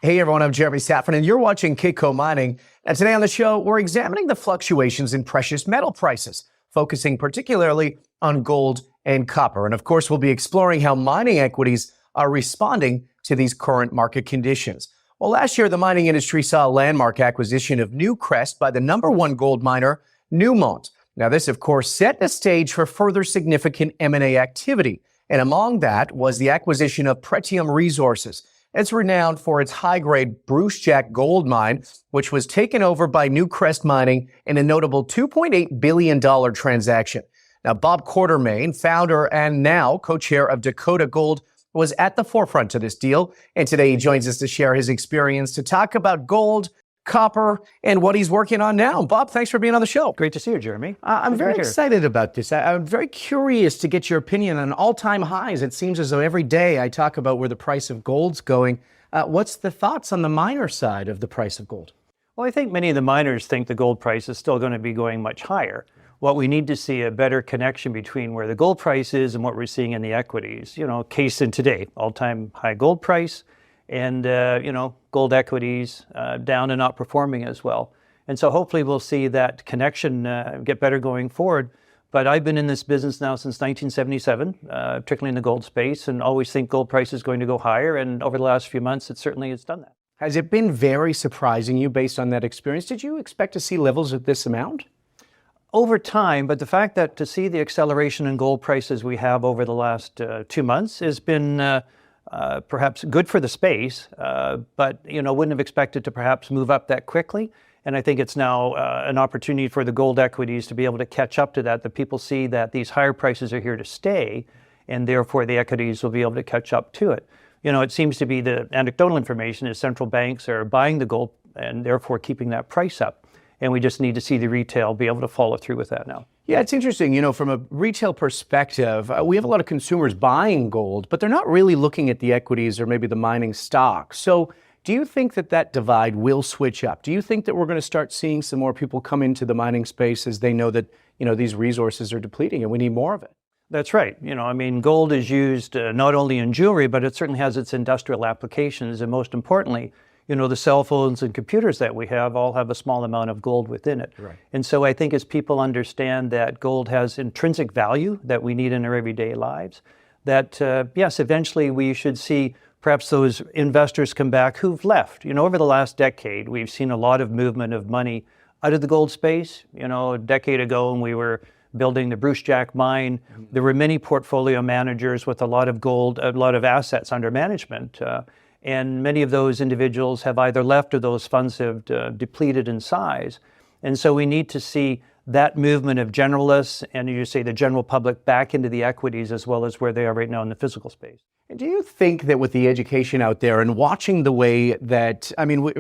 Hey everyone, I'm Jeremy Safran and you're watching Kitco Mining. And today on the show, we're examining the fluctuations in precious metal prices, focusing particularly on gold and copper. And of course, we'll be exploring how mining equities are responding to these current market conditions. Well, last year, the mining industry saw a landmark acquisition of Newcrest by the #1 gold miner, Newmont. Now, this, of course, set the stage for further significant M&A activity. And among that was the acquisition of Pretium Resources. It's renowned for its high-grade Brucejack gold mine, which was taken over by Newcrest Mining in a notable $2.8 billion transaction. Now, Bob Quartermain, founder and now co-chair of Dakota Gold, was at the forefront of this deal. And today he joins us to share his experience to talk about gold, copper, and what he's working on now. Bob, thanks for being on the show. Great to see you, Jeremy. I'm very excited about this. I'm very curious to get your opinion on all-time highs. It seems as though every day I talk about where the price of gold's going. What's the thoughts on the miner side of the price of gold? Well, I think many of the miners think the gold price is still going to be going much higher. What we need to see a better connection between where the gold price is and what we're seeing in the equities. You know, case in today, all-time high gold price, and gold equities down and not performing as well. And so hopefully we'll see that connection get better going forward. But I've been in this business now since 1977, particularly in the gold space, and always think gold price is going to go higher. And over the last few months, it certainly has done that. Has it been very surprising you based on that experience? Did you expect to see levels at this amount? Over time, but the fact that to see the acceleration in gold prices we have over the last 2 months has been perhaps good for the space, but wouldn't have expected to perhaps move up that quickly. And I think it's now an opportunity for the gold equities to be able to catch up to that. The people see that these higher prices are here to stay, and therefore the equities will be able to catch up to it. It seems to be the anecdotal information is central banks are buying the gold and therefore keeping that price up. And we just need to see the retail be able to follow through with that now. Yeah, it's interesting. From a retail perspective, we have a lot of consumers buying gold, but they're not really looking at the equities or maybe the mining stocks. So do you think that divide will switch up? Do you think that we're going to start seeing some more people come into the mining space as they know that, these resources are depleting and we need more of it? That's right. Gold is used not only in jewelry, but it certainly has its industrial applications. And most importantly, the cell phones and computers that we have all have a small amount of gold within it. Right. And so I think as people understand that gold has intrinsic value that we need in our everyday lives, that yes, eventually we should see perhaps those investors come back who've left. Over the last decade, we've seen a lot of movement of money out of the gold space. A decade ago when we were building the Brucejack mine, there were many portfolio managers with a lot of gold, a lot of assets under management. And many of those individuals have either left or those funds have depleted in size. And so we need to see that movement of generalists and you say the general public back into the equities as well as where they are right now in the physical space. And do you think that with the education out there and watching the way that,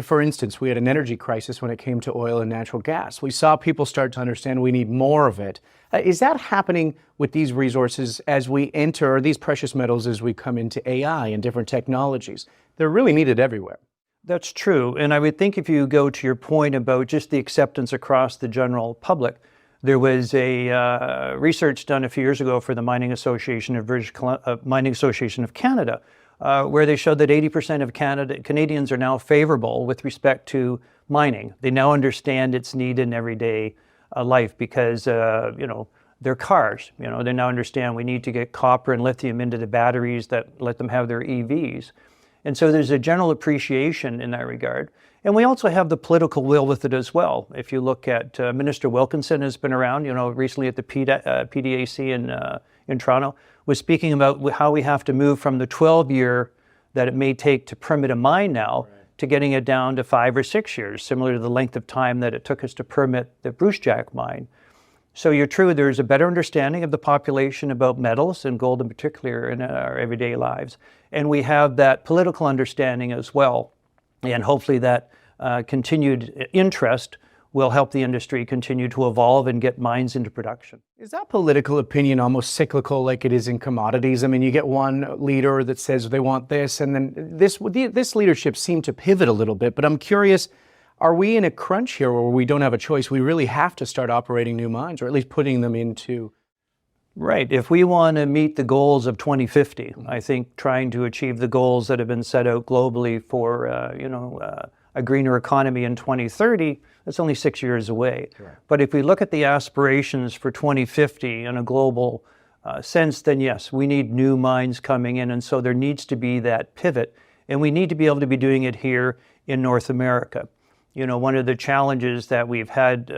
for instance, we had an energy crisis when it came to oil and natural gas. We saw people start to understand we need more of it. Is that happening with these resources as we enter, or these precious metals as we come into AI and different technologies? They're really needed everywhere. That's true. And I would think if you go to your point about just the acceptance across the general public, there was a research done a few years ago for the Mining Association of Canada, where they showed that 80% of Canadians are now favorable with respect to mining. They now understand its need in everyday life because, their cars, they now understand we need to get copper and lithium into the batteries that let them have their EVs. And so there's a general appreciation in that regard. And we also have the political will with it as well. If you look at Minister Wilkinson has been around, recently at the PDAC in Toronto, was speaking about how we have to move from the 12-year that it may take to permit a mine now to getting it down to 5 or 6 years, similar to the length of time that it took us to permit the Brucejack mine. So you're true, there's a better understanding of the population about metals and gold in particular in our everyday lives. And we have that political understanding as well. And hopefully that continued interest will help the industry continue to evolve and get mines into production. Is that political opinion almost cyclical like it is in commodities? You get one leader that says they want this, and then this leadership seemed to pivot a little bit. But I'm curious, are we in a crunch here where we don't have a choice? We really have to start operating new mines, or at least putting them into Right. If we want to meet the goals of 2050, I think trying to achieve the goals that have been set out globally for, a greener economy in 2030, that's only 6 years away. Correct. But if we look at the aspirations for 2050 in a global sense, then yes, we need new mines coming in. And so there needs to be that pivot. And we need to be able to be doing it here in North America. One of the challenges that we've had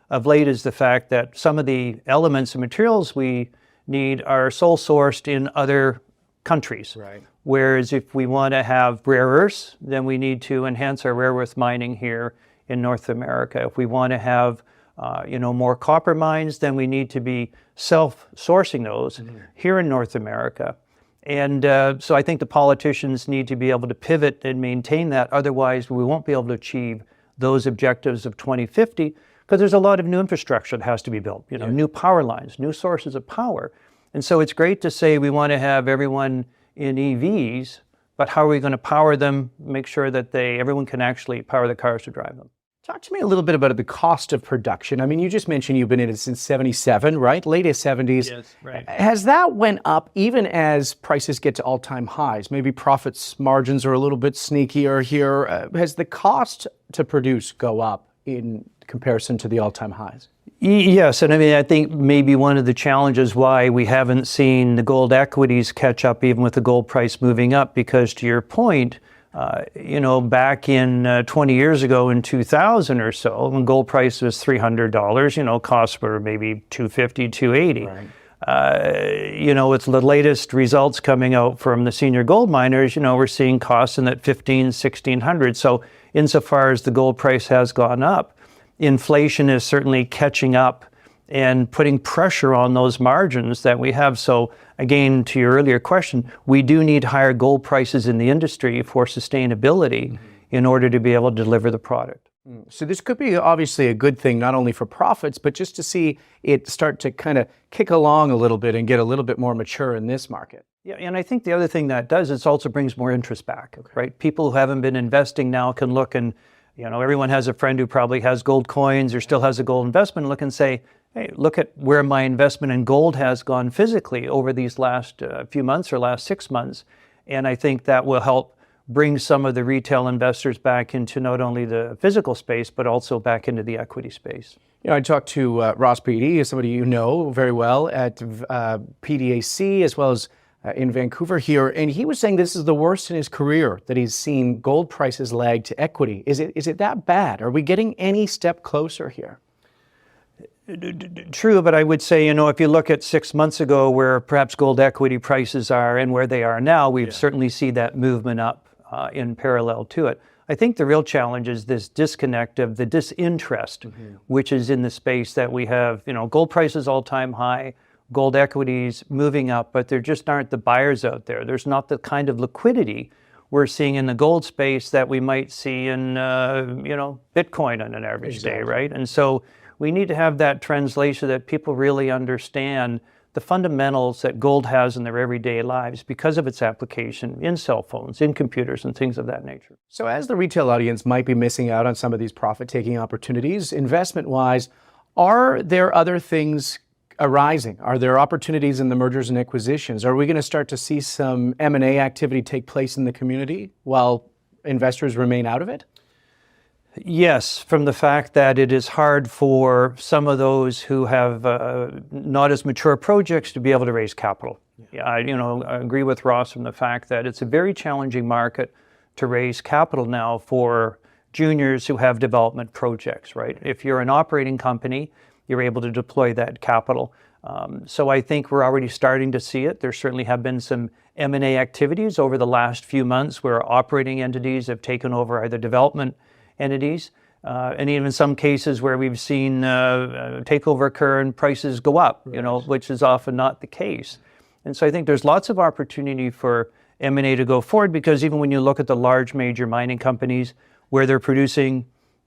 of late is the fact that some of the elements and materials we need are sole sourced in other countries. Right. Whereas if we want to have rare earths, then we need to enhance our rare earth mining here in North America. If we want to have more copper mines, then we need to be self-sourcing those here in North America. And so I think the politicians need to be able to pivot and maintain that. Otherwise, we won't be able to achieve those objectives of 2050 because there's a lot of new infrastructure that has to be built, new power lines, new sources of power. And so it's great to say we want to have everyone in EVs, but how are we going to power them, make sure that everyone can actually power the cars to drive them? Talk to me a little bit about the cost of production. I mean, you just mentioned you've been in it since 77, right? Latest 70s. Yes, right. Has that went up even as prices get to all-time highs? Maybe profits margins are a little bit sneakier here. Has the cost to produce go up in comparison to the all-time highs? Yes, and I think maybe one of the challenges why we haven't seen the gold equities catch up even with the gold price moving up, because to your point, back in 20 years ago in 2000 or so, when gold price was $300, costs were maybe $250, $280. Right. With the latest results coming out from the senior gold miners, we're seeing costs in that $1,500, $1,600. So insofar as the gold price has gone up, inflation is certainly catching up and putting pressure on those margins that we have. So again, to your earlier question, we do need higher gold prices in the industry for sustainability in order to be able to deliver the product. So this could be obviously a good thing, not only for profits, but just to see it start to kind of kick along a little bit and get a little bit more mature in this market. Yeah, and I think the other thing that does is also brings more interest back, right? People who haven't been investing now can look and, everyone has a friend who probably has gold coins or still has a gold investment and look and say, hey, look at where my investment in gold has gone physically over these last few months or last 6 months. And I think that will help bring some of the retail investors back into not only the physical space, but also back into the equity space. I talked to Ross Beatty, somebody you know very well at PDAC, as well as in Vancouver here, and he was saying this is the worst in his career that he's seen gold prices lag to equity. Is it that bad? Are we getting any step closer here? True, but I would say, if you look at 6 months ago where perhaps gold equity prices are and where they are now, we've certainly seen that movement up in parallel to it. I think the real challenge is this disconnect of the disinterest, which is in the space that we have, gold prices all-time high, gold equities moving up, but there just aren't the buyers out there. There's not the kind of liquidity we're seeing in the gold space that we might see in, Bitcoin on an average day, right? And so we need to have that translation that people really understand the fundamentals that gold has in their everyday lives because of its application in cell phones, in computers, and things of that nature. So as the retail audience might be missing out on some of these profit-taking opportunities, investment-wise, are there other things arising? Are there opportunities in the mergers and acquisitions? Are we going to start to see some M&A activity take place in the community while investors remain out of it? Yes, from the fact that it is hard for some of those who have not as mature projects to be able to raise capital. Yeah, I agree with Ross from the fact that it's a very challenging market to raise capital now for juniors who have development projects, right? If you're an operating company, you're able to deploy that capital. So I think we're already starting to see it. There certainly have been some M&A activities over the last few months where operating entities have taken over either development entities, and even in some cases where we've seen takeover occur and prices go up, which is often not the case. And so I think there's lots of opportunity for M&A to go forward, because even when you look at the large major mining companies where they're producing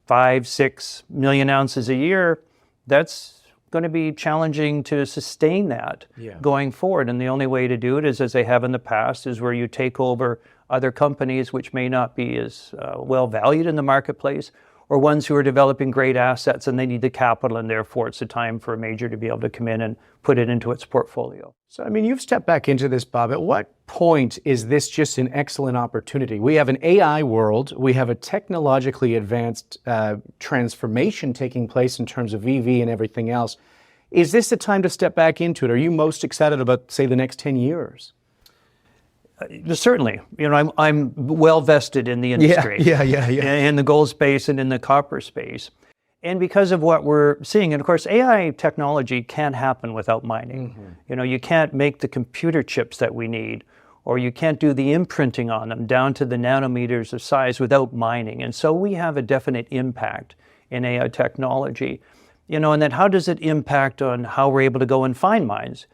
5-6 million ounces a year, that's going to be challenging to sustain that going forward. And the only way to do it is, as they have in the past, is where you take over other companies which may not be as well valued in the marketplace, or ones who are developing great assets and they need the capital, and therefore it's a time for a major to be able to come in and put it into its portfolio. So, I mean, you've stepped back into this, Bob. At what point is this just an excellent opportunity? We have an AI world. We have a technologically advanced transformation taking place in terms of EV and everything else. Is this the time to step back into it? Are you most excited about, say, the next 10 years? Certainly. I'm well vested in the industry. Yeah. In the gold space and in the copper space. And because of what we're seeing, and of course, AI technology can't happen without mining. You can't make the computer chips that we need, or you can't do the imprinting on them down to the nanometers of size without mining. And so we have a definite impact in AI technology. And then how does it impact on how we're able to go and find mines?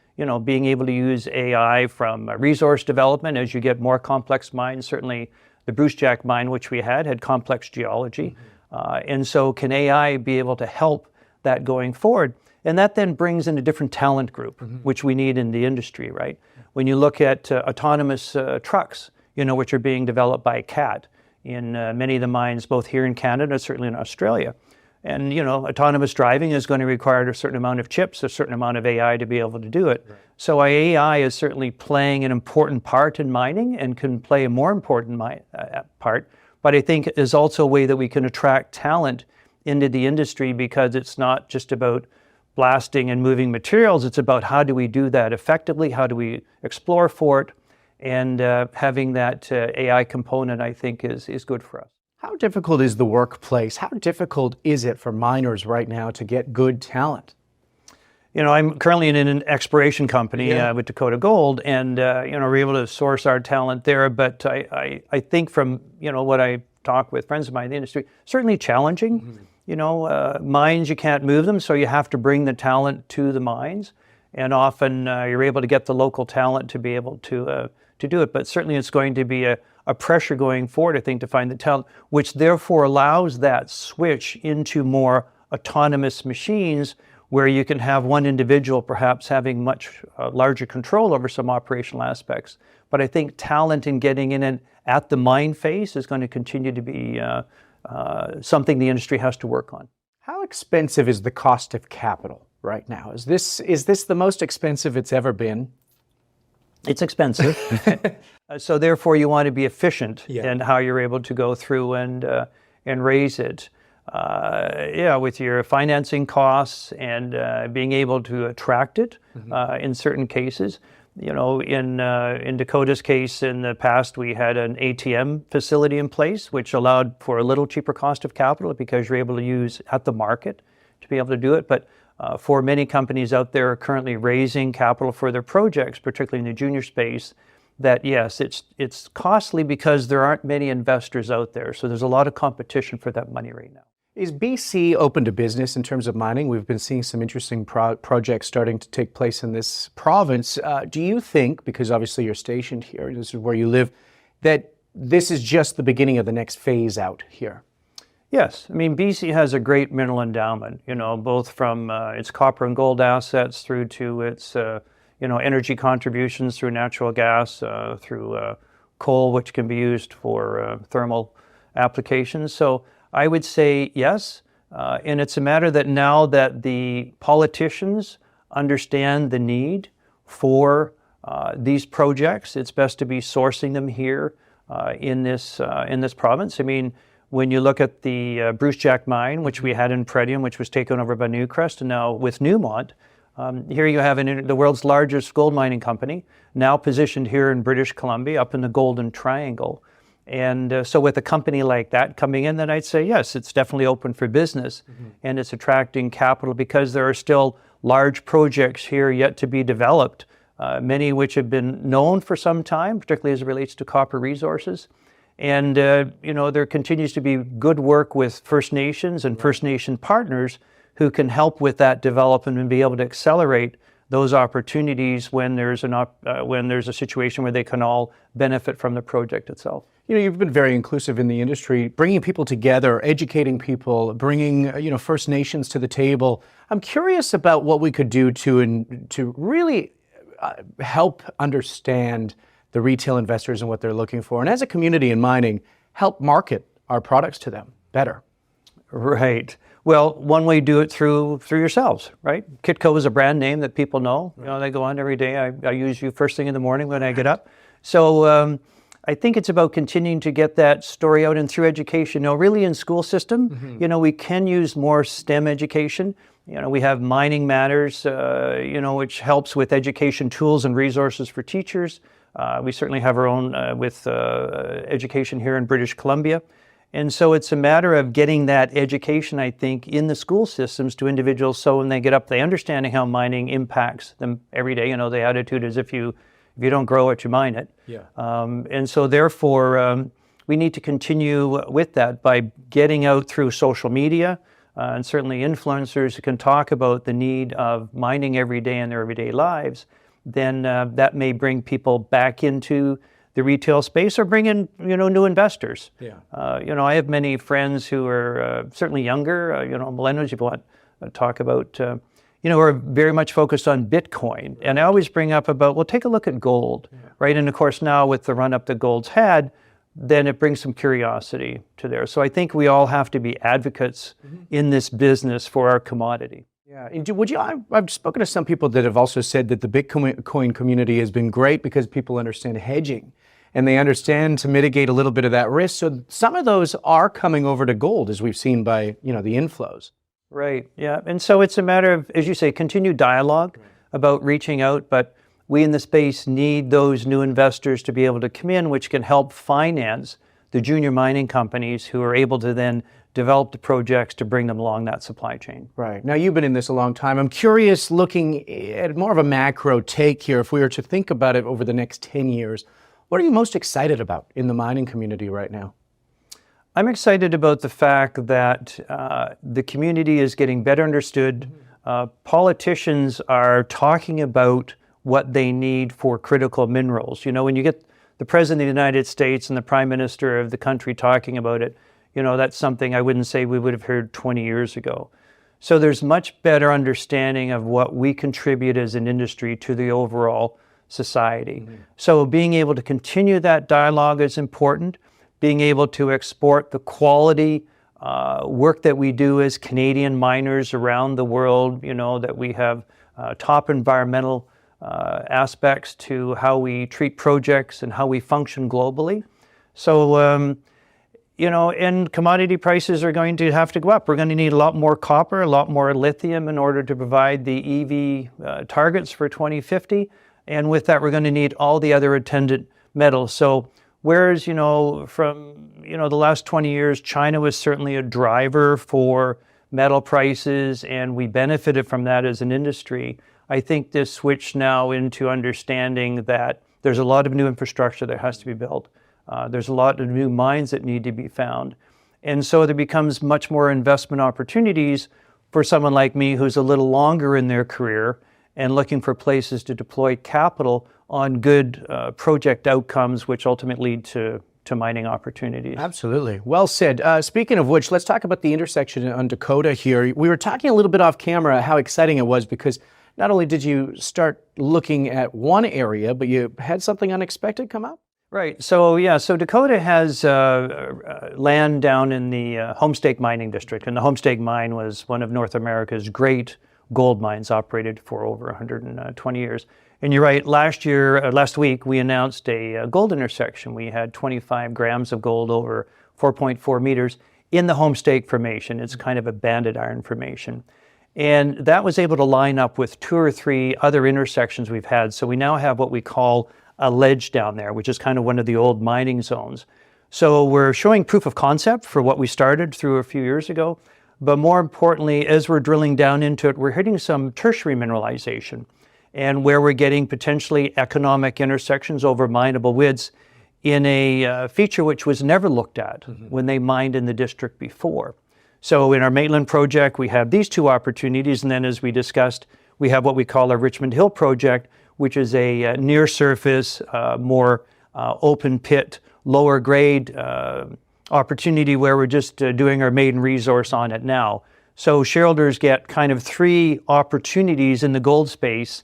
Being able to use AI from resource development as you get more complex mines. Certainly the Brucejack mine, which we had complex geology. And so can AI be able to help that going forward? And that then brings in a different talent group, which we need in the industry, right? When you look at autonomous trucks, which are being developed by CAT in many of the mines, both here in Canada, certainly in Australia. And, autonomous driving is going to require a certain amount of chips, a certain amount of AI to be able to do it. Right. So AI is certainly playing an important part in mining and can play a more important part. But I think is also a way that we can attract talent into the industry, because it's not just about blasting and moving materials. It's about how do we do that effectively? How do we explore for it? And having that AI component, I think, is good for us. How difficult is the workplace? How difficult is it for miners right now to get good talent? I'm currently in an exploration company with Dakota Gold, and we're able to source our talent there. But I think from what I talk with friends of mine in the industry, certainly challenging. Mines, you can't move them, so you have to bring the talent to the mines, and often you're able to get the local talent to be able to do it. But certainly it's going to be a pressure going forward, I think, to find the talent, which therefore allows that switch into more autonomous machines, where you can have one individual perhaps having much larger control over some operational aspects. But I think talent in getting in and at the mine phase is going to continue to be something the industry has to work on. How expensive is the cost of capital right now? Is this the most expensive it's ever been? It's expensive. So therefore you want to be efficient in how you're able to go through and raise it. With your financing costs and being able to attract it in certain cases. In Dakota's case, in the past, we had an ATM facility in place, which allowed for a little cheaper cost of capital because you're able to use at the market to be able to do it. But for many companies out there currently raising capital for their projects, particularly in the junior space, that yes, it's costly because there aren't many investors out there. So there's a lot of competition for that money right now. Is BC open to business in terms of mining? We've been seeing some interesting projects starting to take place in this province. Do you think, because obviously you're stationed here, this is where you live, that this is just the beginning of the next phase out here? Yes. I mean, BC has a great mineral endowment, both from its copper and gold assets through to its, energy contributions through natural gas, through coal, which can be used for thermal applications. So I would say yes, and it's a matter that now that the politicians understand the need for these projects, it's best to be sourcing them here in this province. I mean, when you look at the Brucejack mine, which we had in Pretium, which was taken over by Newcrest, and now with Newmont, here you have the world's largest gold mining company, now positioned here in British Columbia, up in the Golden Triangle. And so with a company like that coming in, then I'd say, yes, it's definitely open for business, and it's attracting capital because there are still large projects here yet to be developed, many which have been known for some time, particularly as it relates to copper resources. And, there continues to be good work with First Nations and First Nation partners who can help with that development and be able to accelerate those opportunities when there's a situation where they can all benefit from the project itself. You've been very inclusive in the industry, bringing people together, educating people, bringing, First Nations to the table. I'm curious about what we could do to really help understand the retail investors and what they're looking for. And as a community in mining, help market our products to them better. Right. Well, one way to do it through yourselves, right? Kitco is a brand name that people know. You know, they go on every day. I use you first thing in the morning when I get up. So I think it's about continuing to get that story out and through education. You know, really in school system, you know, we can use more STEM education. You know, we have Mining Matters, you know, which helps with education tools and resources for teachers. We certainly have our own with education here in British Columbia. And so it's a matter of getting that education, I think, in the school systems to individuals so when they get up, they understanding how mining impacts them every day. You know, the attitude is if you don't grow it, you mine it. Yeah. And so therefore, we need to continue with that by getting out through social media and certainly influencers who can talk about the need of mining every day in their everyday lives. Then that may bring people back into the retail space or bring in, you know, new investors. Yeah. You know, I have many friends who are certainly younger, you know, millennials, if you want to talk about, you know, who are very much focused on Bitcoin. And I always bring up about, well, take a look at gold, right? And of course, now with the run up that gold's had, then it brings some curiosity to there. So I think we all have to be advocates in this business for our commodity. Yeah, and I've spoken to some people that have also said that the Bitcoin community has been great because people understand hedging and they understand to mitigate a little bit of that risk. So some of those are coming over to gold, as we've seen by, you know, the inflows. Right, yeah. And so it's a matter of, as you say, continued dialogue about reaching out, but we in the space need those new investors to be able to come in, which can help finance the junior mining companies who are able to then develop the projects to bring them along that supply chain. Right. Now, you've been in this a long time. I'm curious, looking at more of a macro take here, if we were to think about it over the next 10 years, what are you most excited about in the mining community right now? I'm excited about the fact that the community is getting better understood. Politicians are talking about what they need for critical minerals. You know, when you get the President of the United States and the Prime Minister of the country talking about it, you know, that's something I wouldn't say we would have heard 20 years ago. So there's much better understanding of what we contribute as an industry to the overall society. So being able to continue that dialogue is important. Being able to export the quality work that we do as Canadian miners around the world, you know, that we have top environmental aspects to how we treat projects and how we function globally. So, you know, and commodity prices are going to have to go up. We're going to need a lot more copper, a lot more lithium in order to provide the EV targets for 2050. And with that, we're going to need all the other attendant metals. So whereas, you know, from, you know, the last 20 years, China was certainly a driver for metal prices, and we benefited from that as an industry. I think this switch now into understanding that there's a lot of new infrastructure that has to be built. There's a lot of new mines that need to be found. And so there becomes much more investment opportunities for someone like me who's a little longer in their career and looking for places to deploy capital on good project outcomes, which ultimately lead to mining opportunities. Absolutely. Well said. Speaking of which, let's talk about the intersection on Dakota here. We were talking a little bit off camera how exciting it was because not only did you start looking at one area, but you had something unexpected come up? Right. So, yeah, so Dakota has land down in the Homestake Mining District, and the Homestake Mine was one of North America's great gold mines, operated for over 120 years. And you're right, last week, we announced a gold intersection. We had 25 grams of gold over 4.4 meters in the Homestake Formation. It's kind of a banded iron formation. And that was able to line up with 2 or 3 other intersections we've had. So we now have what we call a ledge down there, which is kind of one of the old mining zones. So we're showing proof of concept for what we started through a few years ago. But more importantly, as we're drilling down into it, we're hitting some tertiary mineralization, and where we're getting potentially economic intersections over mineable widths in a feature which was never looked at when they mined in the district before. So in our Maitland project, we have these 2 opportunities, and then as we discussed, we have what we call our Richmond Hill project, which is a near surface, more open pit, lower grade opportunity where we're just doing our maiden resource on it now. So shareholders get kind of 3 opportunities in the gold space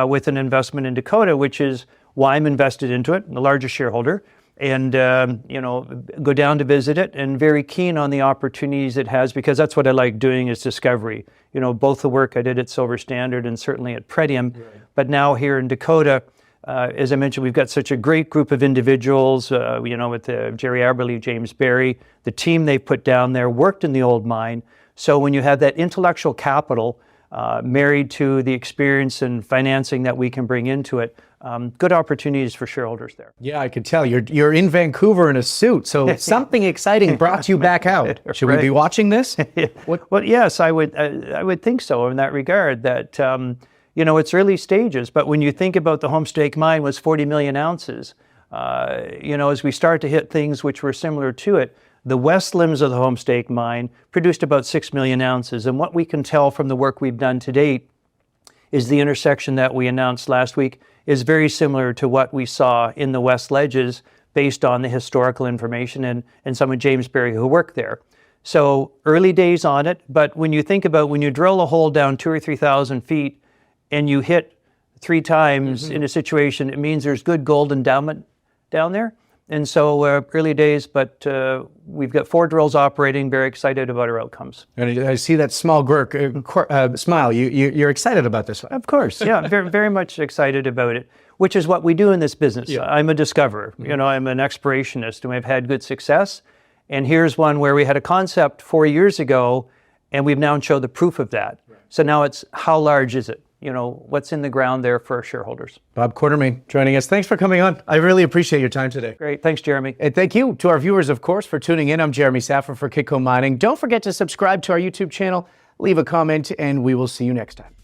with an investment in Dakota, which is why I'm invested into it, the largest shareholder. and go down to visit it, and very keen on the opportunities it has, because that's what I like doing, is discovery. Both the work I did at Silver Standard and certainly at Pretium, but now here in Dakota, as I mentioned, we've got such a great group of individuals, with Jerry Aberley, James Barry, the team they put down there worked in the old mine. So when you have that intellectual capital married to the experience and financing that we can bring into it, good opportunities for sharebholders there. Yeah, I could tell. You're in Vancouver in a suit, so something exciting brought you back out. Should we be watching this? Well, yes, I would think so in that regard, that it's early stages, but when you think about the Homestake mine was 40 million ounces, as we start to hit things which were similar to it, the west limbs of the Homestake mine produced about 6 million ounces. And what we can tell from the work we've done to date is the intersection that we announced last week is very similar to what we saw in the west ledges based on the historical information and some of James Barry who worked there. So early days on it, but when you think about when you drill a hole down 2,000 or 3,000 feet and you hit 3 times in a situation, it means there's good gold endowment down there. And so early days, but we've got 4 drills operating, very excited about our outcomes. And I see that small smile. You're excited about this one. Of course, yeah, very, very much excited about it, which is what we do in this business. Yeah. I'm a discoverer, I'm an explorationist, and we've had good success. And here's one where we had a concept 4 years ago, and we've now shown the proof of that. Right. So now it's, how large is it? What's in the ground there for our shareholders. Bob Quartermain joining us. Thanks for coming on. I really appreciate your time today. Great. Thanks, Jeremy. And thank you to our viewers, of course, for tuning in. I'm Jeremy Saffer for Kitco Mining. Don't forget to subscribe to our YouTube channel, leave a comment, and we will see you next time.